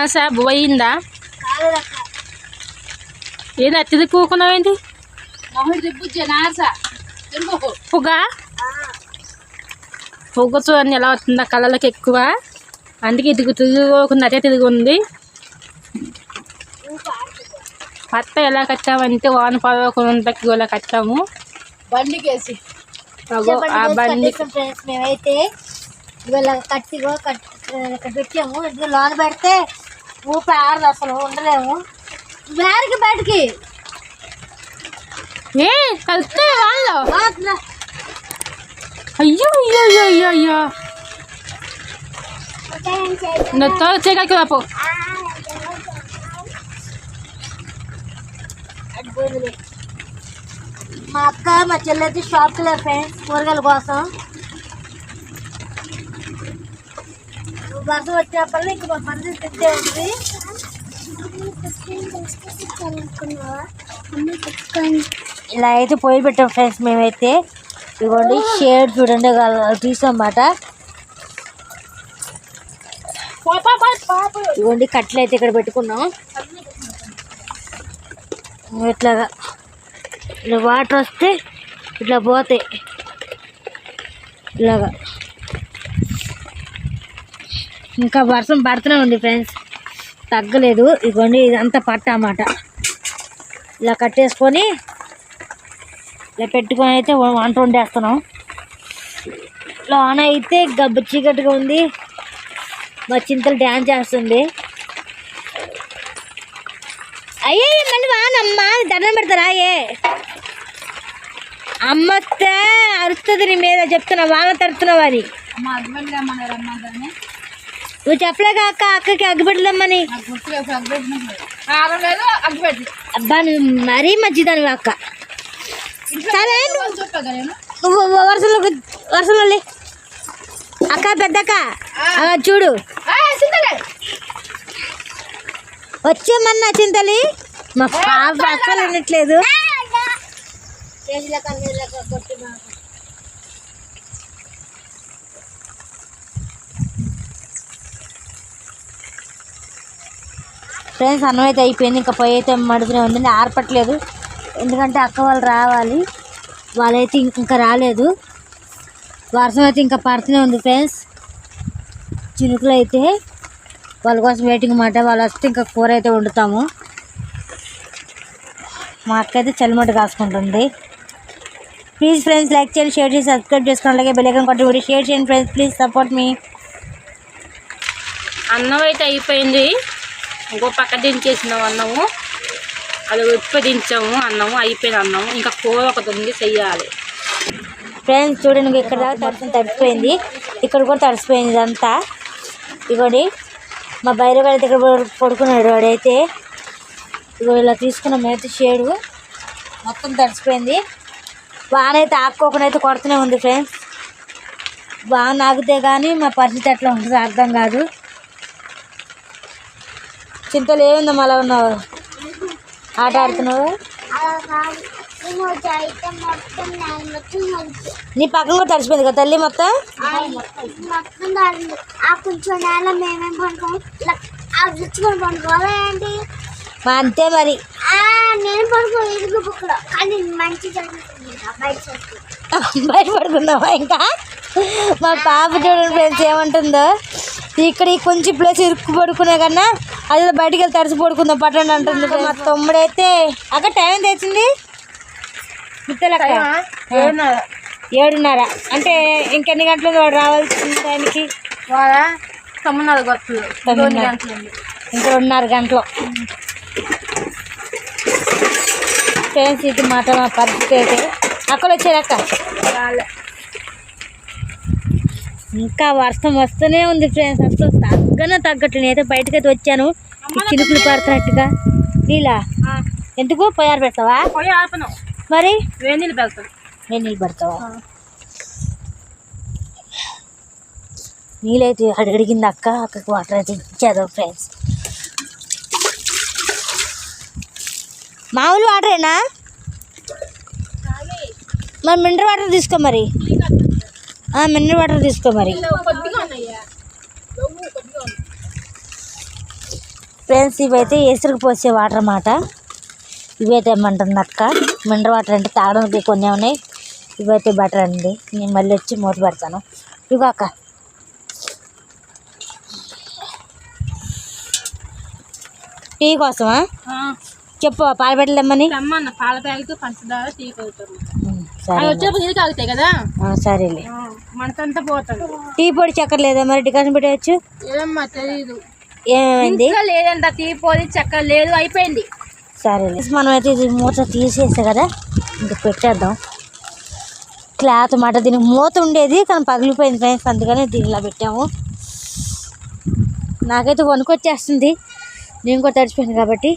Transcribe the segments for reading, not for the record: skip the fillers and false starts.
ఆశ పోయిందా? ఏంది అత్తిది కూకున్నావేంటి? పొగ చూడండి ఎలా వస్తుందా కళ్ళకి ఎక్కువ, అందుకే తిరుగుతుంది అదే తిరిగి ఉంది. పట్ట ఎలా కట్టామంటే వాన పడవకుండా ఇలా కట్టాము బండికేసి. ఆ బండి మేమైతే ఇవాళ పెట్టాము. ఇంట్లో లోన పెడితే ఊపి ఆడదు, అసలు ఉండలేము. వేరికి బయటికి కలిస్తే వాళ్ళు అయ్యో అయ్యో అయ్యో అయ్యో చేయగలపో. మా అక్క మా చెల్లెత్తి షాప్కి వెళ్ళారు ఫ్రెండ్స్ కూరగాయల కోసం. వర్షం వచ్చినప్పుడు ఇంక మా పని తింటే ఉంది. ఇలా అయితే పొయ్యి పెట్టాం ఫ్రెండ్స్ మేమైతే. ఇదిగోండి షేడ్ చూడండి తీసామాట. ఇదిగోండి కట్టెలు అయితే ఇక్కడ పెట్టుకున్నాం. ఇట్లాగా ఇలా వాటర్ వస్తే ఇట్లా పోతాయి ఇలాగా. ఇంకా వర్షం పడుతూనే ఉంది ఫ్రెండ్స్, తగ్గలేదు. ఇదిగోండి ఇదంతా పట్ట అన్నమాట. ఇలా కట్టేసుకొని ఇలా పెట్టుకొని అయితే వంట వండేస్తున్నాం. లోన అయితే గబ్బు చీకటిగా ఉంది. మా చింతలు డ్యాన్స్ చేస్తుంది. అయ్యే మళ్ళీ వానమ్మా దండం పెడతారా? అమ్మస్తే అరుస్తుంది నీ మీద, చెప్తున్నా వాన తడుతున్నావు అని. నువ్వు చెప్పలేక అక్కకి అగ్గిపెట్టదమ్మని. అబ్బా నువ్వు మరీ మంచిదాని అక్క. సరే నువ్వు వర్షంలో అక్క పెద్దక్క చూడు వచ్చేమన్నా చింతలి. మా పాప అక్కలు వినట్లేదు. ఫ్రెండ్స్ అన్నం అయితే అయిపోయింది. ఇంకా పొయ్యి అయితే మడుపునే ఉంది, ఆర్పట్లేదు. ఎందుకంటే అక్క వాళ్ళు రావాలి, వాళ్ళైతే ఇంకా రాలేదు. వర్షం అయితే ఇంకా పడుతూనే ఉంది ఫ్రెండ్స్. చినుకులు అయితే వాళ్ళ కోసం వెయిటింగ్ అన్నమాట. వాళ్ళు వస్తే ఇంకా కూర అయితే వండుతాము. మా అక్క అయితే చలిమట కాసుకుంటుంది. ప్లీజ్ ఫ్రెండ్స్ లైక్ చేయండి, షేర్ చేసి సబ్స్క్రైబ్ చేసుకోండి. అలాగే బెల్ ఐకాన్ కొట్టి కూడా షేర్ చేయండి ఫ్రెండ్స్. ప్లీజ్ సపోర్ట్ మీ. అన్నం అయితే అయిపోయింది. ఇంకో పక్క దించేసినాము అన్నము, అది ఉప్పు దించాము. అన్నము అయిపోయింది. అన్నము ఇంకా కూర ఒకటి ఉంది చెయ్యాలి. ఫ్రెండ్స్ చూడండి ఇక్కడ దాకా తడిసిపోయింది, ఇక్కడ కూడా తడిసిపోయింది ఇదంతా. ఇవ్వండి మా బైరగాడు అయితే ఇక్కడ పడుకున్నాడు. వాడైతే ఇగో ఇలా తీసుకున్న మేత షేడు మొత్తం తడిసిపోయింది. వాన అయితే ఆక్కోకుండా అయితే కొడుతూనే ఉంది ఫ్రెండ్స్. వాన ఆగితే కానీ మా పరిస్థితి ఎట్లా ఉంటుంది అర్థం కాదు. చింతలు ఏముందమ్మా అలా ఉన్నావు, ఆట ఆడుతున్నావు? నీ పక్కన కూడా తడిసిపోయింది కదా తల్లి మొత్తం. అంతే మరి. బయట పడుకున్నావా? ఇంకా మా పాప చూడండి ఫ్రెండ్స్ ఏమంటుందో. ఇక్కడ కొంచెం ప్లేస్ ఇరుక్కు పడుకునే కన్నా అది బయటికి వెళ్ళి తడిసి పడుకుందాం పట్టండి అంటుంది. మా తమ్ముడైతే అక్కడ టైం తెచ్చింది 7:30 అంటే ఇంకెన్ని గంటలు వాడు రావాల్సిన టైంకి? 9:30 ఇంకా 2:30 గంటలు. ఫ్రెండ్స్ ఇది మాట మా పరిస్థితి అయితే. అక్కడ వచ్చారక్క ఇంకా వర్షం వస్తూనే ఉంది ఫ్రెండ్స్, అసలు తగ్గట్లేదు. నేనైతే బయటకైతే వచ్చాను చినుకులు పడుతున్నట్టుగా. నీళ్ళ ఎందుకు పొయ్యారు పెడతావా? మరి వేడి నీళ్ళు పెడతావు. వేడి నీళ్ళు పెడతావా? నీళ్ళైతే అడిగింది అక్కకి వాటర్ అయితే ఇచ్చేద్దాం ఫ్రెండ్స్. మామూలు వాటరేనా? మరి మినరల్ వాటర్ తీసుకో మరి. మినరల్ వాటర్ తీసుకో మరి. ఫ్రెండ్స్ ఇవైతే ఎసురుకు పోసే వాటర్ అన్నమాట. ఇవైతే ఏమంటుంది అక్క, మినరల్ వాటర్ అంటే తాగడానికి కొన్ని ఉన్నాయి, ఇవైతే బెటర్ అండి. నేను మళ్ళీ వచ్చి మూత పెడతాను. ఇగో అక్క టీ కోసమా చెప్పు, పాలు పెట్టలేమని. పాల ప్యాకెట్ పంచదార టీ అవుతారు. సరే వచ్చేప్పుడు నీళ్ళు తాగుతాయి కదా. సరేలే. మనకంతా పోతుంది. టీ పొడి చక్కెర లేదా మరి? డికాషన్ పెట్టవచ్చు. ఏమమ్మా తెలీదు. ఏమైంది? లేదంట టీ పొడి చక్కెర లేదు, అయిపోయింది. సరేలే. మనం అయితే ఇది మూత తీసేసా కదా, ఇంకా పెట్టేద్దాం. క్లాత్ మాట దీనికి మూత ఉండేది కానీ పగిలిపోయింది ఫ్రెండ్స్, అందుకని దీనిలా పెట్టాము. నాకైతే వణుకొచ్చేస్తుంది, నేను కూడా తడిచిపోయింది కాబట్టి.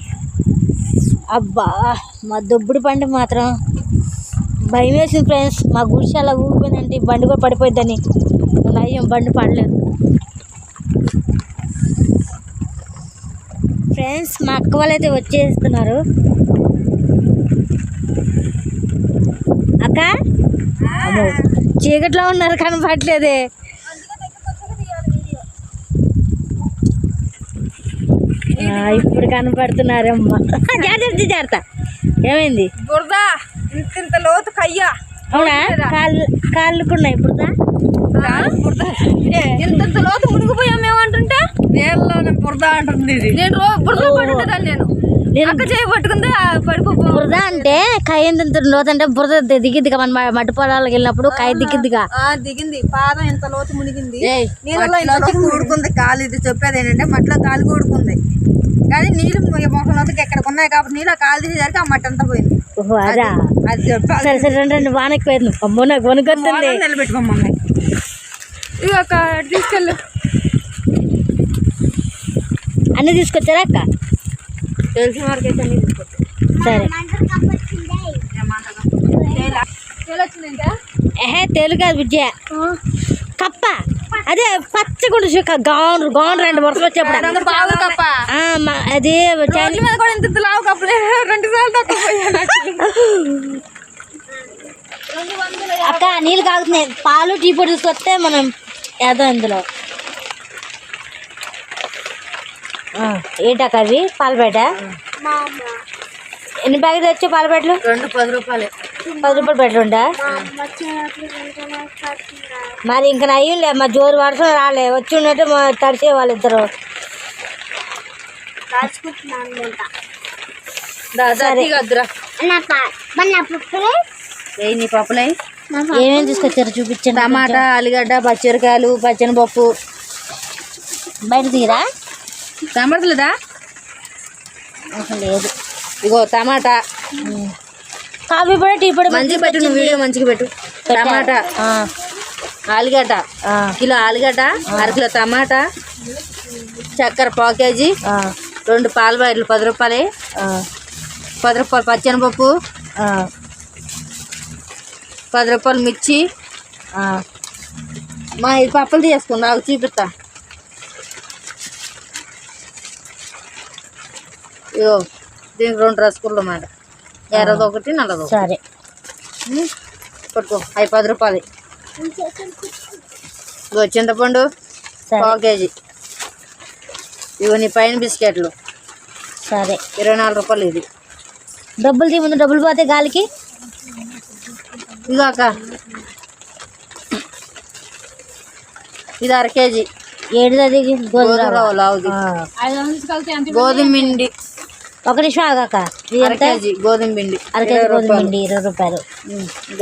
అబ్బా మా దొబ్బుడు బండి మాత్రం భయం వేసింది ఫ్రెండ్స్. మా గుడిసె అలా ఊగిపోయిందంటే బండి కూడా పడిపోద్దని, నయ్యం బండి పడలేదు ఫ్రెండ్స్. మా అక్క వాళ్ళు అయితే వచ్చేస్తున్నారు. అక్క అమ్మో చీకట్లో ఉన్నారు కనపడలేదే. ఇప్పుడు కనపడుతున్నారమ్మా. జాగ్రత్త జాగ్రత్త. ఏమైంది? బురద ఇంత లోతు కయ్యా. అవునా? కాళ్ళుకున్నాయి బురద. ఇంత లోతు మునిగిపోయాం మేము అంటుంటే నీళ్ళలోనే బురద అంటుంది. నేను బురదలో పడుతుంటాను. నేను అక్క చేయి పట్టుకుంటే బురద అంటే కాయ ఎంత లోతు అంటే బురద దిగిద్దిగా, మన మట్టి పొలాలకు వెళ్ళినప్పుడు కాయ దిగిద్దిగా. దిగింది, పాదం ఎంత లోతు మునిగింది. కూడుకుంది కాలు. ఇది చెప్పేది ఏంటంటే మట్టిలో కాలు కూడుకుంది కానీ నీళ్ళు మొక్కలోకి ఎక్కడ ఉన్నాయి కాబట్టి నీళ్ళు ఆ కాలు తీసేసరికి ఆ మట్టి అంతా పోయింది. ఓహో అదా. అది చెప్పాలి. సరే సరే రండి, వాన ఎక్కువైంది. అమ్మో నాకు వణుకొస్తుంది. నిలబెట్టుకోమమ్మీ. ఇవి ఒక తీసుకెళ్ళు. అన్నీ తీసుకొచ్చారా అక్క? తెలిసిన వరకు అయితే అన్ని తీసుకొచ్చారు. సరే. తెలుగు కాదు విద్య, కప్ప. అదే పచ్చగుండు గౌన్ గౌన్ 2 వరుసలు వచ్చేప్పుడు అది రెండు అక్క. నీళ్ళు కాగుతున్నాయి, పాలు టీ పొడి తీసుకొస్తే మనం ఏదో ఇందులో. ఏంటక్క అవి? పాలపేట ఎన్ని ప్యాకెట్లు వచ్చాయి పాలపేటలు? 2 10 రూపాయలు. 10 రూపాయలు పెట్టుంటా. మరి ఇంకా నయ్యంలే, మా జోరు వర్షం రాలే, వచ్చి ఉన్నట్టు మా తడిచే వాళ్ళిద్దరు. నీ పప్పులే ఏమేమి తీసుకొచ్చారు చూపించండి. టమాటా, ఆలుగడ్డ, పచ్చిమిరకాయలు, పచ్చనిపప్పు. బయట తీరా టమాటలేదా? లేదు. ఇగో టమాటా, కాఫీ పొడి, టీ పొడి మంచిగా పెట్టు. నువ్వు వీడియో మంచిగా పెట్టు. టమాటా, ఆలుగడ్డ కిలో, ఆలుగడ్డ 1/2 కిలో, టమాటా, చక్కెర 1/4 కేజీ, 2 పాల ప్యాకెట్లు 10 రూపాయలు, 10 రూపాయలు పచ్చనిపప్పు, 10 రూపాయలు మిర్చి. మా ఇది పప్పులు తీసుకుందా, నాకు చూపిస్తా. ఇగో దీనికి 2 రసగుళ్ళు అన్నమాట, ఎర్రది ఒకటి, నల్లది ఒకటి. సరే పట్టుకో, అవి 10 రూపాయలు. ఇగో చింతపండు 1/4 కేజీ. ఇగో నీ పైన బిస్కెట్లు. సరే 24 రూపాయలు. ఇది డబ్బులు తీ, ముందు డబ్బులు పోతే గాలికి. ఇగో అక్క, ఇది 1/2 కేజీ. ఏడుది గోధుమ రవ్వ, గోధుమ పిండి. ఒక నిమిషం ఆగాక. 1/2 కేజీ గోధుమ పిండి, 1/2 కేజీ గోధుమ పిండి 20 రూపాయలు.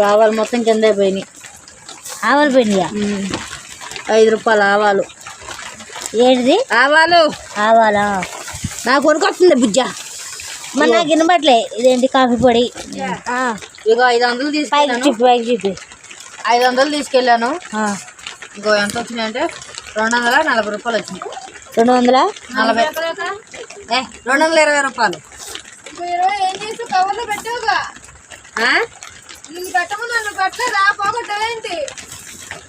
ఆవాలు మొత్తం కింద పోయినాయి. ఆవాల పిండియా? 5 రూపాయలు ఆవాలు. ఏంటిది? ఆవాలు. ఆవాలా? నాకు కొనుక్కొస్తుంది బుజ్జ. మరి నాకు వినబట్లే. ఇదేంటి? కాఫీ పొడి. ఇగో 500 తీసుకెళ్ళాను. 500 తీసుకెళ్ళాను. ఇంకో ఎంత వచ్చినాయంటే 240 రూపాయలు వచ్చినాయి. 240? 220 రూపాయలు. ఆ?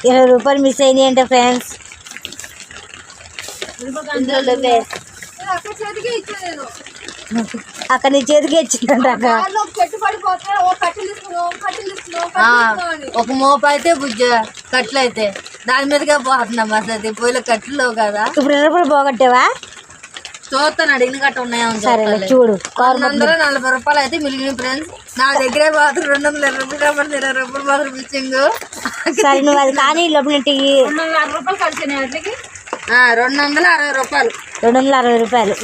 20 రూపాయలు మిస్ అయింది అంటే ఫ్రెండ్స్. అక్కడ నీ చేతికి ఇచ్చిందంట. ఒక మోపు అయితే బుజ్జ, కట్లు అయితే దాని మీదగా పోతున్నాం. అసలు పొయ్యిలో కట్లు కదా. ఇప్పుడు 20 రూపాయలు పోగొట్టావా? చూస్తాను అడిగిన గట్ట ఉన్నాయా సరే చూడు. 240 రూపాయలు అయితే మిగిలిన ఫ్రెండ్స్. నా దగ్గరే మాత్రం 220 రూపాయలు కాబట్టి 20 రూపాయలు మాత్రం మిచ్చింగ్. సరే నువ్వు అది కానీ లోపల 260 రూపాయలు కలిసినాయి వాటికి. 260 రూపాయలు. 260 రూపాయలు.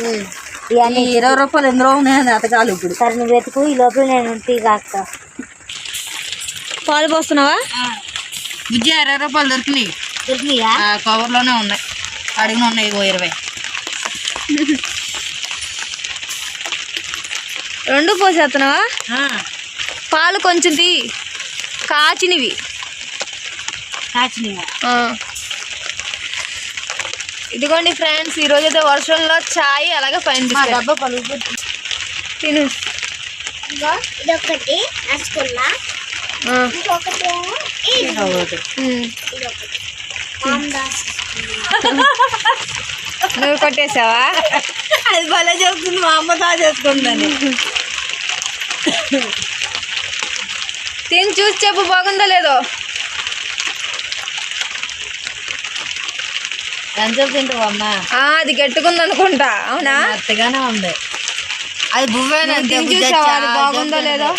ఇవన్నీ 20 రూపాయలు ఎందులో ఉన్నాయని అతకాలి ఇప్పుడు. సరే నువ్వు వెతుకు, ఈ లోపల నేను టీ కాస్తా. పాలు పోస్తున్నావా? బుజ్జి 20 రూపాయలు దొరికినాయి. దొరికినాయా? కవర్లోనే ఉన్నాయి, అడిగిన ఉన్నాయి. 20 రెండు పోసేస్తున్నావా? పాలు కొంచెం తీ, కాచినవి. ఇదిగోండి ఫ్రెండ్స్, ఈరోజు అయితే వర్షంలో చాయ్ అలాగే పైన డబ్బా పలుకు తిను. ఇదొకటి రసగుల్లా, నువ్వు కొట్టేసావా? అది భలే చెప్తుంది, మా అమ్మ తా చేసుకుందని. తిని చూసి చెప్పు బాగుందో లేదో. ఎంతసేపు తింటావు అమ్మా? అది గట్టుకుంది అనుకుంటా. అవునా? మెత్తగానే ఉంది. అది బువ్వేనా? తిని చూసావా అది బాగుందో లేదో?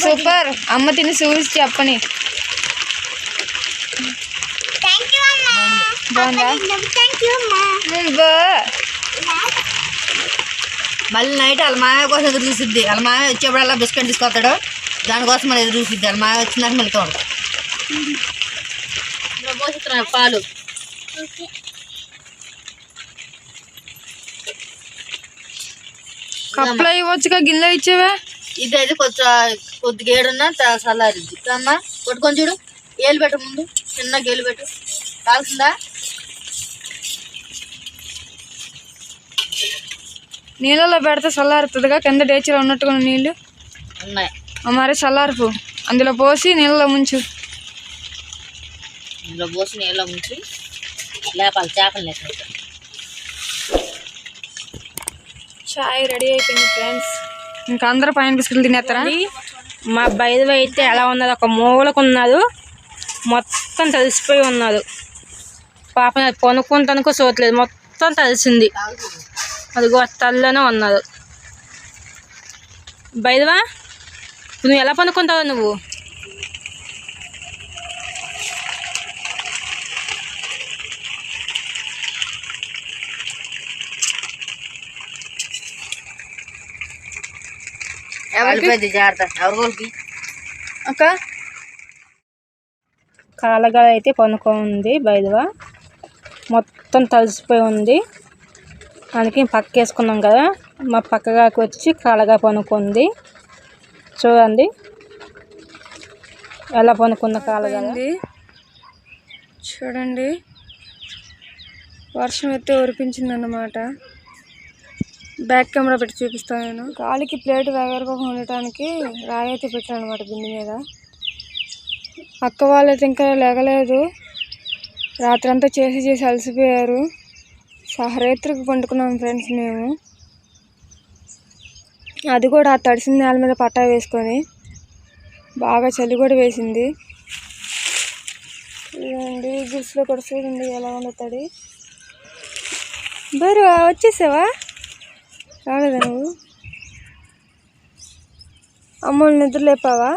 సూపర్. అమ్మ తిని చూసి చెప్పని. బాగుందా? మళ్ళీ నైట్ వాళ్ళ మామయ్య కోసం ఎదురు చూసిద్ది. వాళ్ళ మామయ్య వచ్చేప్పుడు అలా బిస్కెట్ తీసుకొస్తాడు, దానికోసం మళ్ళీ ఎదురు చూసిద్ది. వాళ్ళ మామయ్య వచ్చినాక మళ్ళీ తోడు పోషిస్తున్నాయి పాలు. కప్పులో ఇవ్వచ్చుగా, గిన్నె ఇచ్చేవే. ఇది అయితే కొద్దిగా ఏడున్నా చల్లారిద్ది అమ్మా. కొట్టుకొని చూడు, ఏలు పెట్టు ముందు, చిన్న గేలు పెట్టు. కాల్సిందా? నీళ్ళలో పెడితే చల్లారుతుందిగా, కింద డేచీలో ఉన్నట్టుగా నీళ్ళు ఉన్నాయి. మరి చల్లారుపు అందులో పోసి నీళ్ళలో ముంచు. ఇందులో పోసి నీళ్ళలో ముంచి లేపాలి, చేపలు లేక. చాయ్ రెడీ అయిపోయింది ఫ్రెండ్స్. ఇంకా అందరూ పైన బిస్కెట్లు తినేస్తారా? మా బయలు అయితే ఎలా ఉన్నది, ఒక మూలకు ఉన్నది, మొత్తం తడిసిపోయి ఉన్నది. పాపం కొనుక్కుంటానుకో చూడలేదు, మొత్తం తడిసింది. అదిగో తల్లోనే ఉన్నది. బయలువా, నువ్వు ఎలా పనుకుంటావు నువ్వు? జాగ్రత్త. ఎవరికి అక్క కాలగా అయితే పనుకుంది బయలువా, మొత్తం తడిసిపోయి ఉంది. అందుకే పక్క వేసుకున్నాం కదా, మా పక్కగాకి వచ్చి కాలగా పనుకుంది. చూడండి ఎలా పనుకుంది కాలగా. చూడండి, వర్షం అయితే ఉరిపించింది అన్నమాట. బ్యాక్ కెమెరా పెట్టి చూపిస్తాను నేను. గాలికి ప్లేట్ వేగరగా ఉండటానికి రాయి అయితే పెట్టాను అనమాట బింది మీద. అక్క వాళ్ళైతే ఇంకా లేగలేదు, రాత్రి అంతా చేసి అలసిపోయారు. సహరేత్రికి పండుకున్నాం ఫ్రెండ్స్ మేము. అది కూడా ఆ తడిసిన నేల మీద పట్టా వేసుకొని, బాగా చలి కూడా వేసింది. ఇదండి గుడిసెలో కూడా చూడండి ఎలా ఉండతాడు. బరు వచ్చేసావా? రాలేదా నువ్వు? అమ్మోళ్ళు నిద్ర లేపావా?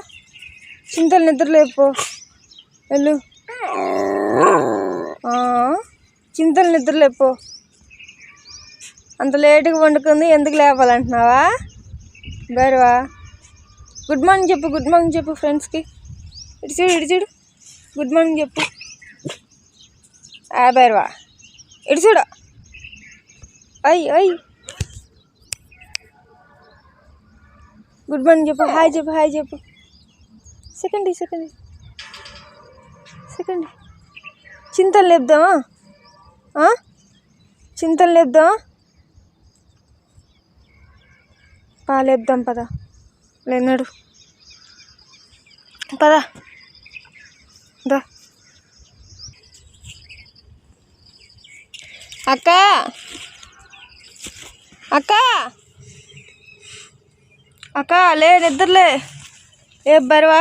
చింతలు నిద్ర లేపో వెళ్ళు. చింతలు నిద్ర లేపో. అంత లేటుగా వండుకుంది, ఎందుకు లేపాలంటున్నావా? బరువా గుడ్ మార్నింగ్ చెప్పు, గుడ్ మార్నింగ్ చెప్పు ఫ్రెండ్స్కి. ఇటు చూడు గుడ్ మార్నింగ్ చెప్పు. బరువా ఇటు చూడు. అయ్ గుడ్ మార్నింగ్ చెప్పు, హాయ్ చెప్పు. సెకండ్ చింతలు లేపుదామా? చింతలు లేపుదామా? లేపుదాం పద. లేనాడు పద దా. అక్క లే, నిద్రలే. బరువా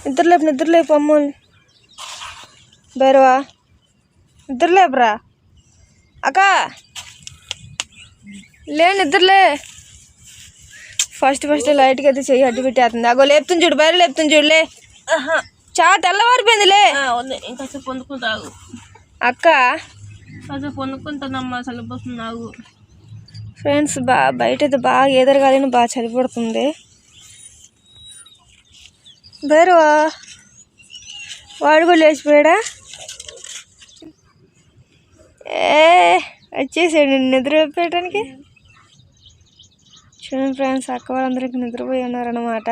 నిద్రలేపు అమ్మోని. బరువా నిద్రలేపురా. అక్క లే నిద్రలే. ఫస్ట్ లైట్గా అయితే చెయ్యి అడ్డు పెట్టేస్తుంది. అగో లేపుతుంది చూడు, బయట లేపుతుంది చూడులే. చాలా తెల్లవారిపోయిందిలే. ఇంకాసేపు పొందుకుంటావు అక్క. కాసేపు పొందుకుంటానమ్మా, చలిపోతున్నావు. ఫ్రెండ్స్ బయట అయితే బాగా ఎదరగాలని బాగా చలి పడుతుంది. బైరవా వాడు కూడా లేచిపోయాడా? వచ్చేసాడు నిద్రపోయటానికి. చూడండి ఫ్రెండ్స్, అక్క వాళ్ళందరికీ నిద్రపోయి ఉన్నారన్నమాట.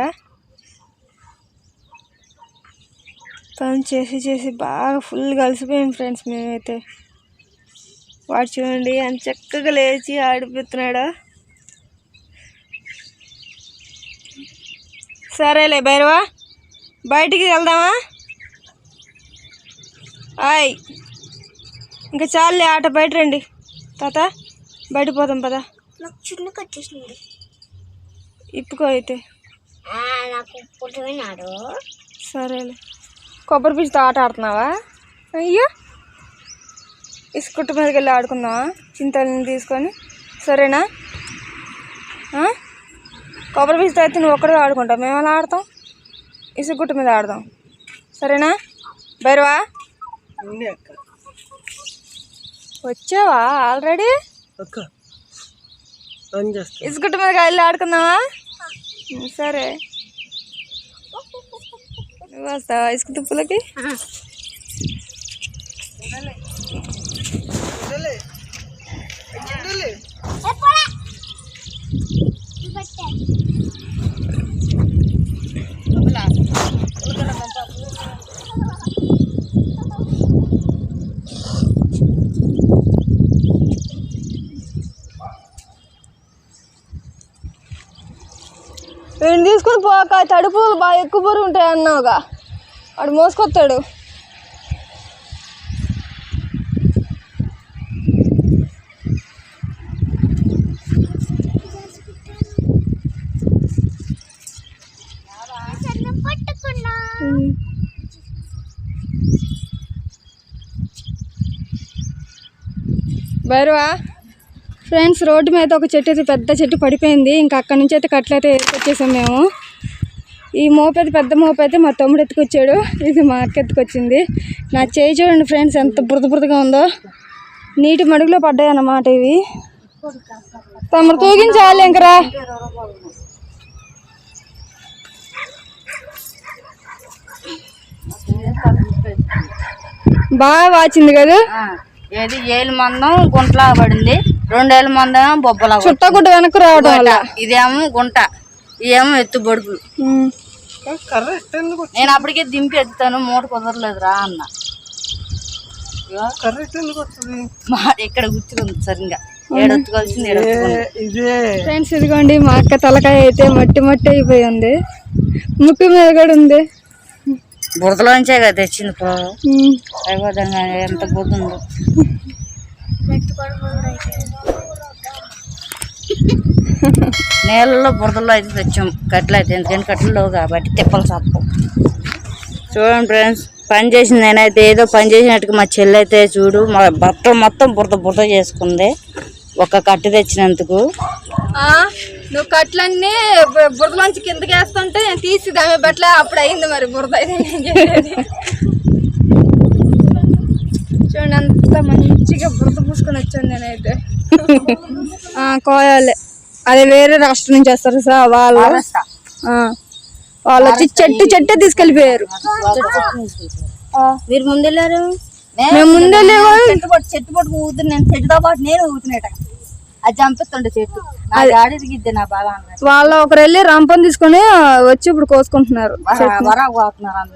పని చేసి బాగా ఫుల్ కలిసిపోయాం ఫ్రెండ్స్ మేమైతే. వాడు చూడండి అని చక్కగా లేచి ఆడిపోతున్నాడు. సరేలే భైరవా, బయటికి వెళ్దామా? ఆయ్ ఇంకా చాలులే ఆట, బయట రండి తాత, బయట పోదాం పదా. చున్ను కట్టేసింది. ఇప్పుకో అయితే. సరేలే. కొబ్బరి పీచుతో ఆట ఆడుతున్నావా? అయ్యో, ఇసుకుట్టు మీదకి వెళ్ళి ఆడుకుందామా చింతల్ని తీసుకొని? సరేనా? కొబ్బరి పీచుతో అయితే నువ్వు ఒక్కడే ఆడుకుంటావు, మేము ఎలా ఆడతాం? ఇసుగుట్టు మీద ఆడదాం, సరేనా? భైరవా వచ్చావా ఆల్రెడీ? ఇసుగుట్టు మీద వెళ్ళి ఆడుకుందామా? సరే, నువ్వు వస్తావా ఇసుక తుప్పులకి? వీడిని తీసుకుని పోక, తడుపులు బాగా ఎక్కువ బరువు ఉంటాయి అన్నావుగా, వాడు మోసుకొస్తాడు. భైరవా ఫ్రెండ్స్, రోడ్డు మీద ఒక చెట్టు అయితే పెద్ద చెట్టు పడిపోయింది. ఇంకా అక్కడి నుంచి అయితే కట్లయితే ఎత్తుకొచ్చేసాం మేము. ఈ మోపైతే పెద్ద మోపైతే మా తమ్ముడు ఎత్తుకొచ్చాడు, ఇది మా అక్క ఎత్తుకొచ్చింది. నా చేయి చూడండి ఫ్రెండ్స్ ఎంత బురదగా ఉందో, నీటి మడుగులో పడ్డాయి అన్నమాట ఇవి. తమ్ముడు తూగించాలి ఇంకరా. బాగా వాచింది కదా. ఏది ఏళ్ళ మందం గుంటలా పడింది, 2 ఏళ్ళ మందం బొబ్బలా చుట్టగుడ్డ వెనక్కు రావడం వల్ల. ఇదేమో గుంట, ఇదేమో ఎత్తు బొడుపులు. నేను అప్పటికే దింపి ఎత్తుతాను, మూట కుదరలేదు రా అన్న. ఇక్కడ కూర్చుంది సరిగా, ఏడొత్తుకోవాల్సింది ఫ్రెండ్స్. ఇదిగోండి మా అక్క తలకాయ అయితే మట్టి అయిపోయింది, ముక్కు మీద కూడా ఉంది. బురదలోంచే కదా తెచ్చింది అయిపోతుంది, ఎంత బురద ఉందో. నీళ్ళలో బురదలో అయితే తెచ్చాం కట్టెలు అయితే, ఎందుకంటే కట్టెలు కాబట్టి తిప్పలు సప్పు. చూడండి ఫ్రెండ్స్, పని చేసింది నేనైతే ఏదో పని చేసినట్టుగా మా చెల్లి అయితే చూడు మా బట్టలు మొత్తం బురద చేసుకుంది ఒక కట్టె తెచ్చినందుకు. నువ్వు కట్లన్నీ బురదలోంచి కిందకి వేస్తుంటే నేను తీసి దాని బట్టలే అప్పుడు అయింది మరి బురద అయితే. చూడండి అంత మంచిగా బురద పూసుకొని వచ్చాను నేనైతే. కోయాలి, అది వేరే రాష్ట్రం నుంచి వస్తారు సార్ వాళ్ళు వచ్చి చెట్టే తీసుకెళ్ళిపోయారు. మీరు ముందెళ్ళారు, మేము ముందెళ్ళేవా? చెట్టు పట్టుకు ఊగుతుంది, నేను చెట్టుతో పాటు నేను ఊగుతున్నట, అది చంపిస్తుండే చెట్టు ఆడిగిద్ది నా బాగా. వాళ్ళు ఒకరు వెళ్ళి రంపం తీసుకొని వచ్చి ఇప్పుడు కోసుకుంటున్నారు, వరాకు పోతున్నారు.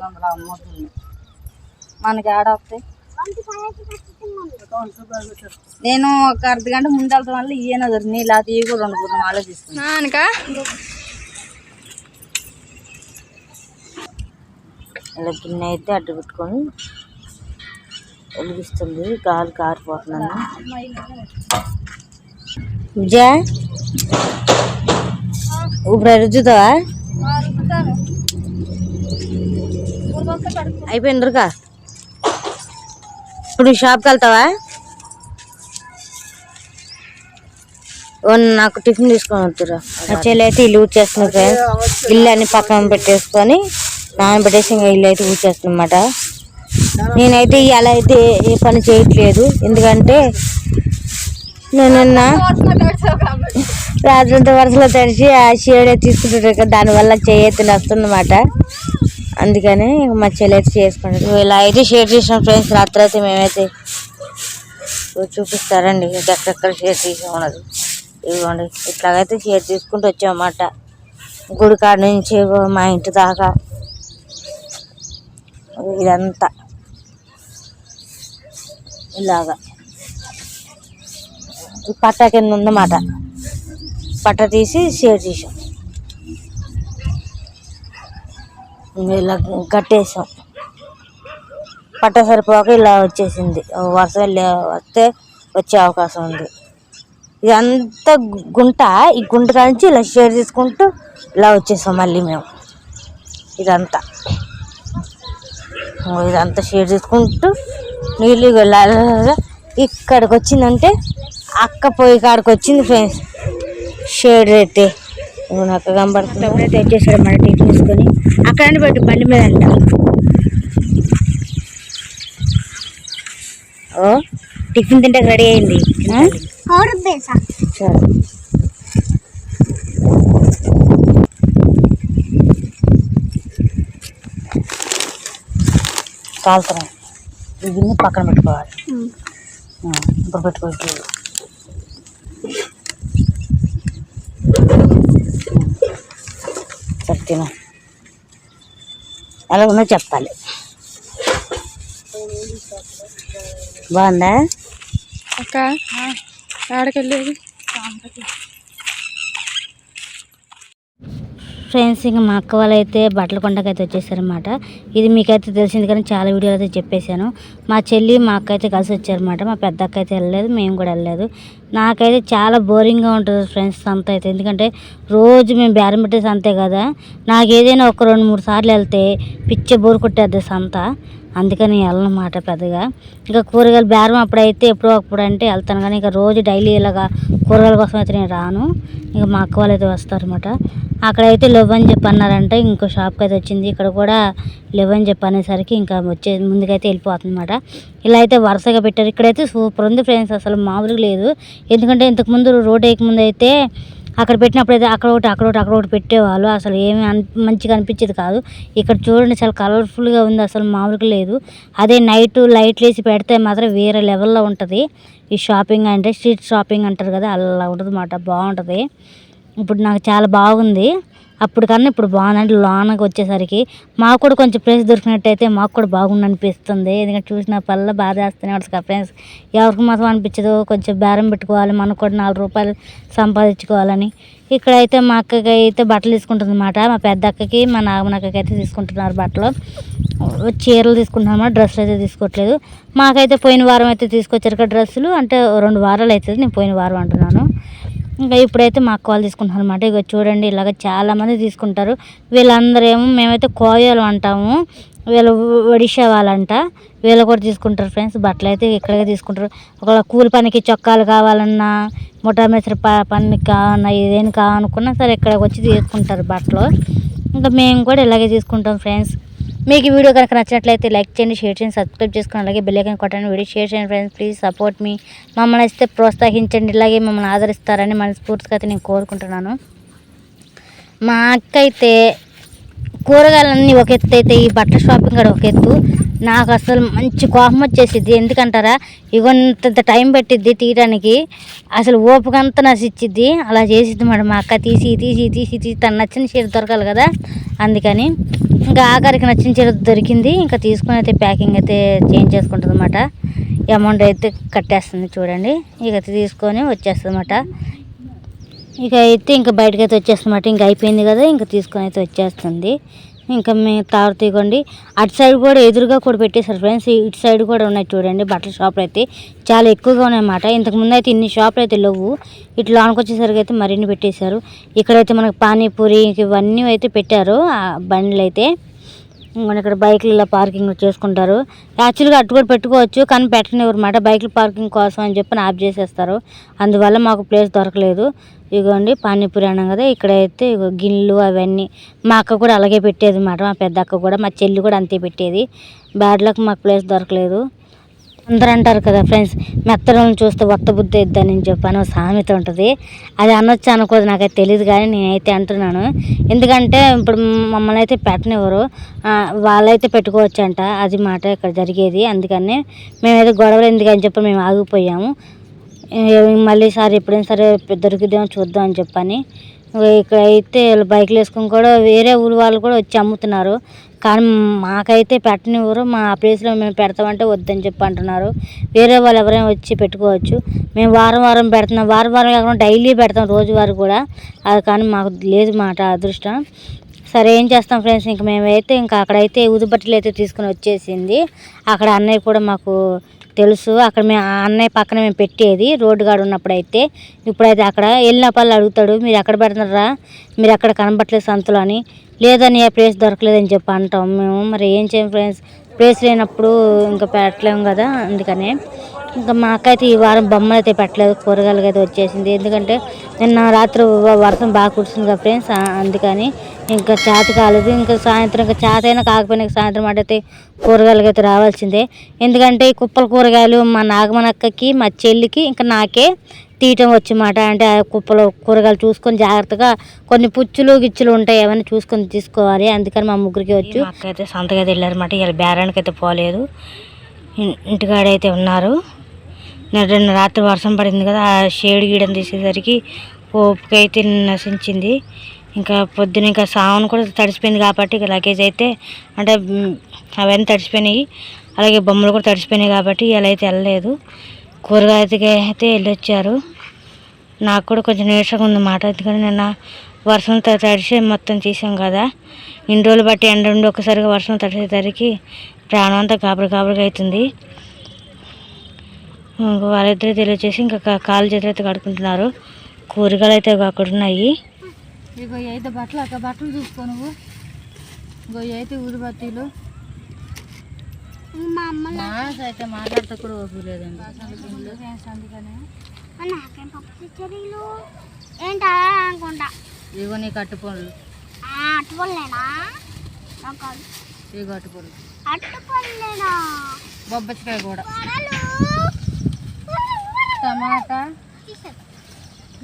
మనకి ఆడ వస్తాయి. నేను ఒక అర్ధగంట ముందు వెళ్తాం వల్ల ఈయన నీళ్ళు అది ఇవి కూడా ఉండకూడదు ఆలోచిస్తున్నాను. ఇలా గిన్నె అయితే అడ్డు పెట్టుకొని వెలిగిస్తుంది, గాలి కారిపోతున్నాను. విజయ ఇప్పుడు రుద్దుతావా? అయిపోయింది దుర్గా, ఇప్పుడు షాప్కి వెళ్తావా? నాకు టిఫిన్ తీసుకొని వద్దురా. మా చెల్లి అయితే ఇల్లు ఊడ్చేస్తుంది ఫ్రెండ్స్. ఇల్లు అన్ని పక్కన పెట్టేసుకొని నానబెట్టేసి ఇంకా ఇల్లు అయితే ఊడ్చేస్తుంది అన్నమాట. నేనైతే ఇలా అయితే ఏ పని చేయట్లేదు, ఎందుకంటే నేనన్నా రాత్రంతా వరుసలో తడిచి ఆ షేడ్ తీసుకుంటారు కదా, దానివల్ల చేయైతే వస్తుందన్నమాట. అందుకని మా చెల్లి అయితే చేసుకుంటాం. ఇలా అయితే షేర్ చేసాం ఫ్రెండ్స్. రాత్రి అయితే మేమైతే చూపిస్తారండి ఎక్కడెక్కడ షేర్ చేసాం ఉన్నది. ఇదిగోండి ఇట్లాగైతే షేర్ తీసుకుంటూ వచ్చామన్నమాట. గుడి కాడ నుంచి మా ఇంటి దాకా ఇదంతా ఇలాగా పట్ట కింద ఉందన్నమాట. పట్ట తీసి షేర్ చేసాం, ఇలా కట్టేసాం. పట్ట సరిపోక ఇలా వచ్చేసింది. వర్షం వస్తే వచ్చే అవకాశం ఉంది. ఇదంతా గుంట, ఈ గుంట నుంచి ఇలా షేర్ తీసుకుంటూ ఇలా వచ్చేసాం మళ్ళీ మేము. ఇదంతా షేర్ తీసుకుంటూ నీళ్ళు ఇక్కడికి వచ్చిందంటే అక్క పోయి కాడికి వచ్చింది ఫ్రెండ్స్. షేడ్ అయితే నాకు కనబడుతుంది. అప్పుడైతే వచ్చేసాడు మన టిఫిన్ తీసుకొని. అక్కడ పెట్టు బండి మీద అంట. ఓ టిఫిన్ తింటే రెడీ అయింది. సరే కాలుతున్నా. ఈ గిన్నె పక్కన పెట్టుకోవాలి. ఇప్పుడు పెట్టుకోవచ్చు. సరే తిన ఎలా ఉన్నా చెప్పాలి. బాగుందా అక్క? ఆడకెళ్ళేది ఫ్రెండ్స్. ఇంకా మా అక్క వాళ్ళు అయితే బట్టల కొండకైతే వచ్చేసారనమాట. ఇది మీకైతే తెలిసింది కానీ చాలా వీడియోలు అయితే చెప్పేశాను. మా చెల్లి మా అక్క అయితే కలిసి వచ్చారనమాట. మా పెద్ద అక్క అయితే వెళ్ళలేదు, మేము కూడా వెళ్ళలేదు. నాకైతే చాలా బోరింగ్గా ఉంటుంది ఫ్రెండ్స్ సంత అయితే. ఎందుకంటే రోజు మేము బేరం పెట్టే సంతే కదా, నాకు ఏదైనా ఒక 2-3 సార్లు వెళ్తే పిచ్చే బోరు కొట్టేద్ది సంత. అందుకని వెళ్ళనమాట పెద్దగా. ఇంకా కూరగాయలు బేరం అప్పుడైతే ఎప్పుడో అప్పుడు అంటే వెళ్తాను, కానీ ఇంకా రోజు డైలీ ఇలాగా కూరగాయల కోసం అయితే నేను రాను. ఇంకా మా అక్క వాళ్ళు అయితే వస్తారనమాట. అక్కడైతే లేవని చెప్పి అన్నారంటే ఇంకో షాప్కి అయితే వచ్చింది. ఇక్కడ కూడా లేవని చెప్పి అనేసరికి ఇంకా ముందుకైతే వెళ్ళిపోతుంది అనమాట. ఇలా అయితే వరుసగా పెట్టారు. ఇక్కడైతే సూపర్ ఉంది ఫ్రెండ్స్, అసలు మామూలుగా లేదు. ఎందుకంటే ఇంతకుముందు రోడ్ వేయకముందు అయితే అక్కడ పెట్టినప్పుడు అయితే అక్కడ ఒకటి పెట్టేవాళ్ళు. అసలు ఏమి మంచిగా అనిపించేది కాదు. ఇక్కడ చూడండి చాలా కలర్ఫుల్గా ఉంది, అసలు మామూలుగా లేదు. అదే నైట్ లైట్లు వేసి పెడితే మాత్రం వేరే లెవెల్లో ఉంటుంది ఈ షాపింగ్. అంటే స్ట్రీట్ షాపింగ్ అంటారు కదా, అలా ఉంటుంది అన్నమాట. బాగుంటుంది. ఇప్పుడు నాకు చాలా బాగుంది. అప్పుడు కన్నా ఇప్పుడు బాగుంది. అంటే లోనకి వచ్చేసరికి మాకు కూడా కొంచెం ప్లేస్ దొరికినట్టయితే మాకు కూడా బాగుంది అనిపిస్తుంది. ఎందుకంటే చూసిన పళ్ళ బాధ వేస్తూనే ఉంటుంది ఫ్రెండ్స్. ఎవరికి మాత్రం అనిపించదు, కొంచెం బేరం పెట్టుకోవాలి, మనకు కూడా 4 రూపాయలు సంపాదించుకోవాలని. ఇక్కడైతే మా అక్కకి అయితే బట్టలు తీసుకుంటుంది అన్నమాట. మా పెద్ద అక్కకి మా నాగమనక్కకి అయితే తీసుకుంటున్నారు బట్టలు. చీరలు తీసుకుంటున్నామా, డ్రెస్సులు అయితే తీసుకోవట్లేదు. మాకైతే పోయిన వారం అయితే తీసుకొచ్చారు కదా డ్రెస్సులు. అంటే 2 వారాలు అవుతుంది, నేను పోయిన వారం అంటున్నాను. ఇంకా ఇప్పుడైతే మా అక్క వాళ్ళు తీసుకుంటున్నారు అనమాట. ఇక చూడండి ఇలాగ చాలామంది తీసుకుంటారు. వీళ్ళందరూ ఏమో మేమైతే కోయలు అంటాము, వీళ్ళు ఒడిషా వాళ్ళంట. వీళ్ళు కూడా తీసుకుంటారు ఫ్రెండ్స్. బట్టలు అయితే ఇక్కడే తీసుకుంటారు. ఒకవేళ కూలి పనికి చొక్కాలు కావాలన్నా, ముఠా మేస్త్రి పనికి కావాలన్నా, ఏదైనా కావాలనుకున్నా సరే ఇక్కడికి వచ్చి తీసుకుంటారు బట్టలు. ఇంకా మేము కూడా ఇలాగే తీసుకుంటాం ఫ్రెండ్స్. మీకు ఈ వీడియో కనుక నచ్చినట్లయితే లైక్ చేయండి, షేర్ చేయండి, సబ్స్క్రైబ్ చేసుకోండి, అలాగే బెల్ ఐకాన్ కొట్టండి. వీడియో షేర్ చేయండి ఫ్రెండ్స్. ప్లీజ్ సపోర్ట్ మీ. మమ్మల్ని అయితే ప్రోత్సహించండి, ఇలాగే మమ్మల్ని ఆదరిస్తారని మనస్ఫూర్తిగా అయితే నేను కోరుకుంటున్నాను. మా అక్క అయితే కూరగాయలన్నీ ఒక ఎత్తు అయితే ఈ బట్టల షాపింగ్ కూడా ఒక ఎత్తు. నాకు అసలు మంచి కోపం వచ్చేసిద్ది. ఎందుకంటారా, ఇగొంత టైం పెట్టిద్ది తీయడానికి, అసలు ఓపికంతా నశిచ్చిద్ది. అలా చేసిద్ది మేడం మా అక్క. తీసి తను నచ్చిన చీర దొరకాలి కదా, అందుకని ఇంకా ఆఖరికి నచ్చిన చీర దొరికింది. ఇంకా తీసుకుని అయితే ప్యాకింగ్ అయితే చేంజ్ చేసుకుంటుంది అన్నమాట. అమౌంట్ అయితే కట్టేస్తుంది చూడండి. ఇక తీసుకొని వచ్చేస్తుంది అన్నమాట. ఇక అయితే ఇంకా బయటకు అయితే వచ్చేస్తుందన్నమాట. ఇంకా అయిపోయింది కదా, ఇంకా తీసుకొని అయితే వచ్చేస్తుంది. ఇంకా మేము తాగుతీగండి. అటు సైడ్ కూడా ఎదురుగా కూడా పెట్టేశారు ఫ్రెండ్స్. ఇటు సైడ్ కూడా ఉన్నాయి చూడండి. బట్టల షాపులు అయితే చాలా ఎక్కువగా ఉన్నాయన్నమాట. ఇంతకుముందు అయితే ఇన్ని షాపులు అయితే లేవు. ఇట్లా లోనికి వచ్చేసరికి అయితే మరిన్ని పెట్టేశారు. ఇక్కడైతే మనకు పానీపూరి ఇవన్నీ అయితే పెట్టారు ఆ బండ్లు అయితే. ఇంకొని ఇక్కడ బైక్లు ఇలా పార్కింగ్ చేసుకుంటారు. యాక్చువల్గా అటు కూడా పెట్టుకోవచ్చు కానీ పెట్టనివ్వరు మాట. బైక్లు పార్కింగ్ కోసం అని చెప్పి ఆఫ్ చేసేస్తారు. అందువల్ల మాకు ప్లేస్ దొరకలేదు. ఇగోండి పానీపూరి అన్నాం కదా, ఇక్కడైతే గిన్నెలు అవన్నీ మా అక్క కూడా అలాగే పెట్టేది మాట. మా పెద్ద అక్క కూడా, మా చెల్లి కూడా అంతే పెట్టేది. బ్యాడ్ లక్ మాకు ప్లేస్ దొరకలేదు. అందరూ అంటారు కదా ఫ్రెండ్స్, మెత్తలను చూస్తే వత్త బుద్ధి ఇద్దని చెప్పని సామెత ఉంటుంది. అది అనొచ్చు అనుకోదు నాకైతే తెలియదు కానీ నేనైతే అంటున్నాను. ఎందుకంటే ఇప్పుడు మమ్మల్ని అయితే పెట్టనివ్వరు, వాళ్ళైతే పెట్టుకోవచ్చు అంట. అది మాట ఇక్కడ జరిగేది. అందుకని మేమైతే గొడవలు ఎందుకని చెప్పి మేము ఆగిపోయాము. మళ్ళీ సారి ఎప్పుడైనా సరే దొరికిద్దామో చూద్దాం అని చెప్పని. ఇక్కడ అయితే బైక్లు వేసుకొని కూడా వేరే ఊరు వాళ్ళు కూడా వచ్చి అమ్ముతున్నారు. కానీ మాకైతే పెట్టనివ్వరు. మా ప్లేస్లో మేము పెడతామంటే వద్దని చెప్పి అంటున్నారు. వేరే వాళ్ళు ఎవరైనా వచ్చి పెట్టుకోవచ్చు. మేము వారం వారం పెడుతున్నాం, వారం వారం కాకుండా డైలీ పెడతాం, రోజువారు కూడా. అది కానీ మాకు లేదు మాట అదృష్టం. సరే ఏం చేస్తాం ఫ్రెండ్స్, ఇంక మేమైతే ఇంకా అక్కడైతే ఊదుబట్టలు అయితే తీసుకుని వచ్చేసింది. అక్కడ అన్నయ్య కూడా మాకు తెలుసు. అక్కడ మేము ఆ అన్నయ్య పక్కన మేము పెట్టేది రోడ్డు కాడ ఉన్నప్పుడైతే. ఇప్పుడైతే అక్కడ వెళ్ళినప్పుడు అడుగుతాడు, మీరు ఎక్కడ పెడుతున్నారా, మీరు ఎక్కడ కనబట్టలేదు సంతలో అని. లేదని ఏ ప్లేస్ దొరకలేదని చెప్పి అంటాం మేము. మరి ఏం చేయం ఫ్రెండ్స్, ప్లేస్ లేనప్పుడు ఇంకా పెట్టలేము కదా. అందుకనే ఇంకా మాకైతే ఈ వారం బొమ్మలు అయితే పెట్టలేదు, కూరగాయలకి అయితే వచ్చేసింది. ఎందుకంటే నిన్న రాత్రి వర్షం బాగా కురిసింది కదా ఫ్రెండ్స్, అందుకని ఇంకా చేత కాలేదు. ఇంకా సాయంత్రం ఇంకా చేత అయినా కాకపోయినా సాయంత్రం అయితే కూరగాయలకి అయితే రావాల్సిందే. ఎందుకంటే ఈ కుప్పల కూరగాయలు మా నాగమనక్కకి, మా చెల్లికి, ఇంకా నాకే తీయటం వచ్చమాట. అంటే ఆ కుప్పలో కూరగాయలు చూసుకొని జాగ్రత్తగా, కొన్ని పుచ్చులు గిచ్చులు ఉంటాయి అవన్నీ చూసుకొని తీసుకోవాలి. అందుకని మా ముగ్గురికి వచ్చి మాకైతే సంతగా వెళ్ళారన్నమాట. ఇలా బేరానికి అయితే పోలేదు, ఇంటికాడైతే ఉన్నారు. నిన్న రాత్రి వర్షం పడింది కదా, ఆ షేడ్ గీయడం తీసేసరికి ఓపికైతే నశించింది. ఇంకా పొద్దున ఇంకా సామాను కూడా తడిసిపోయింది కాబట్టి ఇక లగేజ్ అయితే అంటే అవన్నీ తడిసిపోయినాయి, అలాగే బొమ్మలు కూడా తడిసిపోయినాయి కాబట్టి ఇలా అయితే వెళ్ళలేదు. కూరగాయలకి అయితే వెళ్ళొచ్చారు. నాకు కూడా కొంచెం నీరసంగా ఉందన్నమాట. ఎందుకంటే నిన్న వర్షం తడిసి మొత్తం తీసాం కదా, ఇన్ని రోజులు బట్టి ఎండ ఉండి ఒక్కసారిగా వర్షం తడిసేసరికి ప్రాణం అంతా గాబరిగా అవుతుంది. వాళ్ళిద్దరూ తెలియచేసి ఇంకా కాలు చేతులు అయితే కడుక్కుంటున్నారు. కూరగాయలు అయితే అక్కడ ఉన్నాయి. ఇగో అయితే బట్టలు అక్కడ బట్టలు చూసుకో నువ్వు. ఇగో అయితే ఊదిబత్తీలు. అయితే మాట్లాడితే కూడా ఓపిక లేదండి. అందుకనే ఇగో నీ కట్టుపనులు, ఇగో అట్టుపనులు, బొబ్బచ్చికాయ కూడా, టమాటా.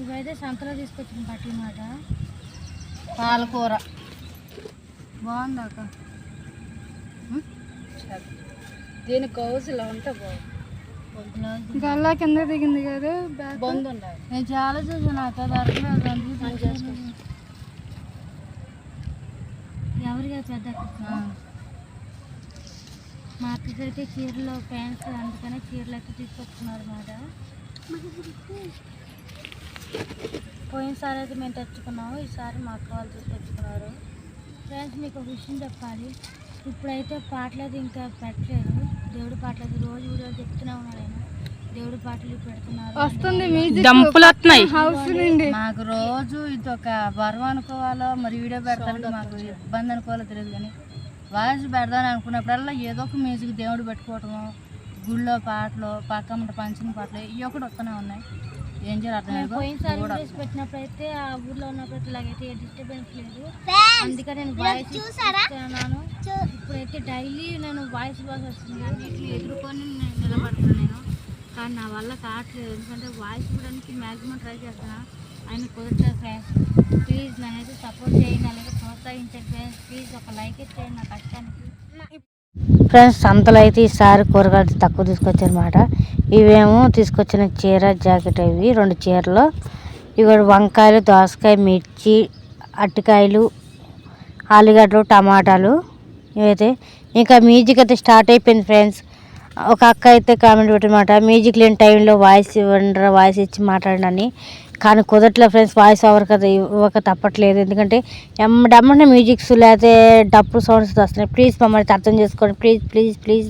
ఇవైతే సంతలో తీసుకొచ్చిన బట్టలు మాట. పాలకూర బాగుంది అక్క, దీని కౌసులో ఉంటే బాగుంది. గల్లా కింద దిగింది కదా, బంద్ ఉండాలి. నేను చాలా చూసాను అక్క, ఎవరిగా పెద్ద మా అక్కకైతే చీరలు ప్యాంట్స్, అందుకనే చీరలు అయితే తీసుకొచ్చుకున్నారు అన్నమాట. పోయినసారి అయితే మేము తెచ్చుకున్నాము, ఈసారి మా అక్క వాళ్ళు తీసుకొచ్చుకున్నారు. ఫ్రెండ్స్ మీకు ఒక విషయం చెప్పాలి, ఇప్పుడైతే పాటలు అయితే ఇంకా పెట్టలేదు, దేవుడి పాటలు అయితే రోజు వీడియోలు చెప్తూనే ఉన్నాను నేను. దేవుడి పాటలు పెడుతున్నారు, వస్తుంది దంపులు వస్తున్నాయి. మాకు రోజు ఇది ఒక వరం అనుకోవాలో మరి వీడియో పెడతానికి మాకు ఇబ్బంది అనుకోవాలో తెలియదు, కానీ వాయిస్ పెడదాని అనుకున్నప్పుడల్లా ఏదో ఒక మ్యూజిక్ దేవుడు పెట్టుకోవటము, గుళ్ళో పాటలు, పక్కన పంచిన పాటలు ఇవి ఒకటి వస్తూనే ఉన్నాయి. ఏం చేయాలి అర్థం లేదు. పోయినసారి వీడియోస్ పెట్టినప్పుడు అయితే ఆ ఊర్లో ఉన్నప్పుడు ఇలాగైతే డిస్టర్బెన్స్ లేదు, అందుకని నేను వాయిస్ ఇస్తున్నాను. ఇప్పుడైతే డైలీ నేను వాయిస్ వస్తుంది కానీ ఇట్లా ఎదుర్కొని నేను నిలబడుతున్నాను నేను, కానీ నా వల్ల కావట్లేదు. ఎందుకంటే వాయిస్ ఇవ్వడానికి మ్యాక్సిమం ట్రై చేస్తున్నా, ఆయన కుదరట్లేదు ఫ్రెండ్స్. ప్లీజ్ నన్నైతే సపోర్ట్ చేయండి, అలాగే ప్రోత్సహించండి ఫ్రెండ్స్. ప్లీజ్ ఒక లైక్ ఇచ్చేయండి నా కష్టానికి. ఫ్రెండ్స్ సంతలో అయితే ఈసారి కూరగాయలు తక్కువ తీసుకొచ్చారన్నమాట. ఇవేమో తీసుకొచ్చిన చీర జాకెట్, ఇవి 2 చీరలు. ఇవి వంకాయలు, దోసకాయ, మిర్చి, అరటికాయలు, ఆలుగడ్డలు, టమాటాలు. ఇవైతే ఇంకా మ్యూజిక్ అయితే స్టార్ట్ అయిపోయింది ఫ్రెండ్స్. ఒక అక్క అయితే కామెంట్ పెట్టమాట, మ్యూజిక్ లేని టైంలో వాయిస్ ఇవ్వండి, వాయిస్ ఇచ్చి మాట్లాడనని. కానీ కుదరట్లేదు ఫ్రెండ్స్, వాయిస్ ఓవర్ కదా ఇవ్వక తప్పట్లేదు. ఎందుకంటే ఎమ్మడమ్మనే మ్యూజిక్స్ లేకపోతే డప్పు సౌండ్స్ వస్తున్నాయి. ప్లీజ్ మమ్మల్ని అర్థం చేసుకోండి, ప్లీజ్ ప్లీజ్ ప్లీజ్.